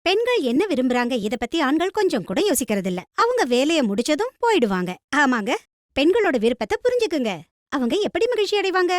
பெண்கள் என்ன விரும்புறாங்க இத பத்தி ஆண்கள் கொஞ்சம் கூட யோசிக்கிறது இல்ல. அவங்க வேலைய முடிச்சதும் போயிடுவாங்க. ஆமாங்க, பெண்களோட விருப்பத்தை புரிஞ்சுக்குங்க. அவங்க எப்படி மகிழ்ச்சி அடைவாங்க?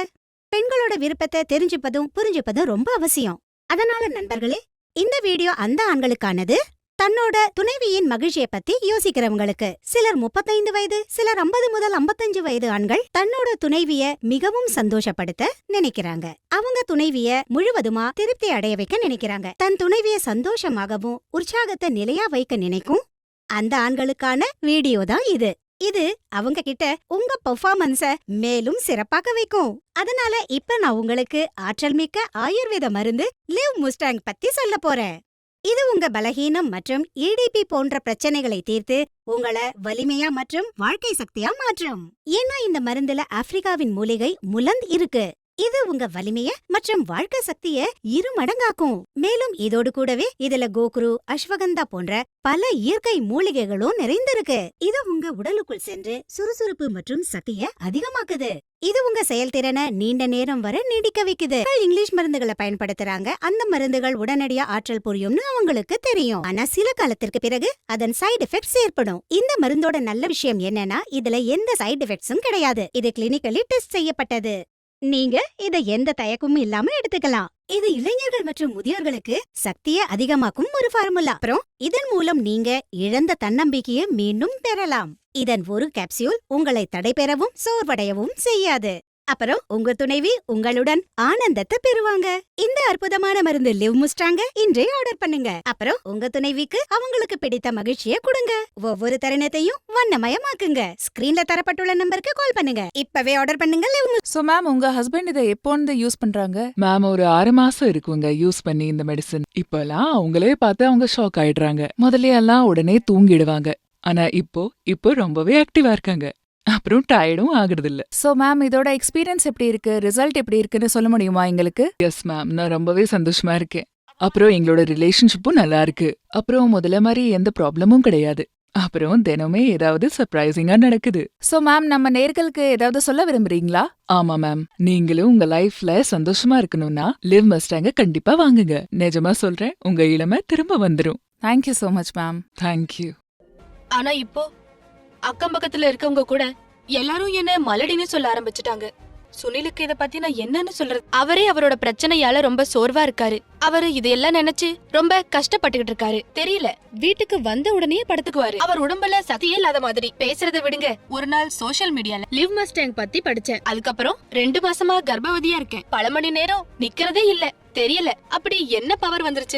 பெண்களோட விருப்பத்தை தெரிஞ்சுப்பதும் புரிஞ்சுப்பதும் ரொம்ப அவசியம். அதனால நண்பர்களே, இந்த வீடியோ அந்த ஆண்களுக்கானது. தன்னோட துணைவியின் மகிழ்ச்சியை பத்தி யோசிக்கிறவங்களுக்கு. சிலர் 35 வயது, சிலர் 50 முதல் 55 வயது ஆண்கள் தன்னோட துணைவிய மிகவும் சந்தோஷப்படுத்த நினைக்கிறாங்க. அவங்க துணைவிய முழுவதுமா திருப்தி அடைய வைக்க நினைக்கிறாங்க. தன் துணைவிய சந்தோஷமாகவும் உற்சாகத்தை நிலையா வைக்க நினைக்கும் அந்த ஆண்களுக்கான வீடியோ தான் இது. இது அவங்க கிட்ட உங்க பெர்ஃபார்மன்ஸ மேலும் சிறப்பாக்க வைக்கும். அதனால இப்ப நான் உங்களுக்கு ஆற்றல் மிக்க ஆயுர்வேத மருந்து லிவ் முஸ்டாங் பத்தி சொல்ல போறேன். இது உங்க பலகீனம் மற்றும் EDP போன்ற பிரச்சனைகளை தீர்த்து உங்களை வலிமையா மற்றும் வாழ்க்கை சக்தியா மாற்றும். ஏன்னா இந்த மருந்துல ஆப்பிரிக்காவின் மூலிகை முலந்த் இருக்கு. இது உங்க வலிமைய மற்றும் வாழ்க்கை சக்திய 2 மடங்காக்கும். மேலும் இதோடு கூடவே இதுல கோகுரு, அஸ்வகந்தா போன்ற பல இயற்கை மூலிகைகளும் நிறைந்திருக்கு. இது உங்க உடலுக்குள் சென்று சுறுசுறுப்பு மற்றும் சக்திய அதிகமாக்குது. இது உங்க செயல்திறனை நீண்ட நேரம் வரை நீடிக்க வைக்குது. இங்கிலீஷ் மருந்துகளை பயன்படுத்துறாங்க. அந்த மருந்துகள் உடனடியா ஆற்றல் புரியும்னு அவங்களுக்கு தெரியும். ஆனா சில காலத்திற்கு பிறகு அதன் சைடு எஃபெக்ட்ஸ் ஏற்படும். இந்த மருந்தோட நல்ல விஷயம் என்னன்னா இதுல எந்த சைடு எஃபெக்ட்ஸும் கிடையாது. இது கிளினிக்கலி டெஸ்ட் செய்யப்பட்டது. நீங்க இத எந்த தயக்கமும் இல்லாம எடுத்துக்கலாம். இது இளைஞர்கள் மற்றும் முதியோர்களுக்கு சக்தியை அதிகமாக்கும் ஒரு ஃபார்முலா. அப்புறம் இதன் மூலம் நீங்க இழந்த தன்னம்பிக்கையை மீண்டும் பெறலாம். இதன் ஒரு கேப்சியூல் உங்களை தடைபெறவும் சோர்வடையவும் செய்யாது. அப்புறம் உங்க துணைவி உங்களுடன் ஆனந்தத்தை பெறுவாங்க. இந்த அற்புதமான மருந்து லிவ் முஸ்டாங்க இன்றே ஆர்டர் பண்ணுங்க. அப்புறம் உங்க துணைவிக்கு அவங்களுக்கு பிடித்த மகிழ்ச்சியை கொடுங்க. ஒவ்வொரு தருணத்தையும் வண்ணமயமாக்குங்க. ஸ்கிரீன்ல தரப்பட்டுள்ள நம்பருக்கு கால் பண்ணுங்க. இப்பவே ஆர்டர் பண்ணுங்க. சோ மேம், உங்க ஹஸ்பண்ட் இதை எப்போந்து யூஸ் பண்றாங்க? மேம், ஒரு 6 மாசம் இருக்குங்க யூஸ் பண்ணி இந்த மெடிசன். இப்பெல்லாம் அவங்களே பார்த்து அவங்க ஷாக் ஆயிடுறாங்க. முதல்ல எல்லாம் உடனே தூங்கிடுவாங்க. ஆனா இப்போ ரொம்பவே ஆக்டிவா இருக்காங்க. அப்புறம் டயர்டும் ஆகுறது இல்ல. சோ மேம், இதோட எக்ஸ்பீரியன்ஸ் எப்படி இருக்கு, ரிசல்ட் எப்படி இருக்குன்னு சொல்ல முடியுமா எங்களுக்கு? எஸ் மேம், நான் ரொம்பவே சந்தோஷமா இருக்கேன். அப்புறம் எங்களோட ரிலேஷன்ஷிப்பும் நல்லா இருக்கு. அப்புறம் முதல்ல மாதிரி எந்த ப்ராப்ளமும் கிடையாது. அப்புறம் தினமே ஏதாவது சர்ப்ரைசிங்கா நடக்குது. சோ மேம், நம்ம நேர்களுக்கு ஏதாவது சொல்ல விரும்புறீங்களா? ஆமா மேம், நீங்களும் உங்க லைஃப்ல சந்தோஷமா இருக்கணும்னா லிவ் மஸ்டாங்க கண்டிப்பா வாங்குங்க. நிஜமா சொல்றேன், உங்க இளமை திரும்ப வந்துரும். Thank you so much ma'am. Thank you. ஆனா இப்போ அக்கம் பக்கத்துல இருக்கவங்க கூட எல்லாரும் என்ன மலடின்னு சொல்ல ஆரம்பிச்சுட்டாங்க. சுனிலுக்கு இத பத்தி நான் என்னன்னு சொல்றது? அவரே அவரோட பிரச்சனையால ரொம்ப சோர்வா இருக்காரு. அவரு இதையெல்லாம் நினைச்சு ரொம்ப கஷ்டப்பட்டுகிட்டு இருக்காரு. தெரியல, வீட்டுக்கு வந்த உடனே படுத்துக்குவாரு. அவர் உடம்புல சக்தியே இல்லாத மாதிரி. பேசுறத விடுங்க. ஒரு நாள் சோஷியல் மீடியால லிவ் மஸ்டாங் பத்தி படிச்சேன். அதுக்கப்புறம் 2 மாசமா கர்ப்பவதியா இருக்கேன். பல மணி நேரம் நிக்கிறதே இல்ல. தெரியல அப்படி என்ன பவர் வந்துருச்சுன்னு.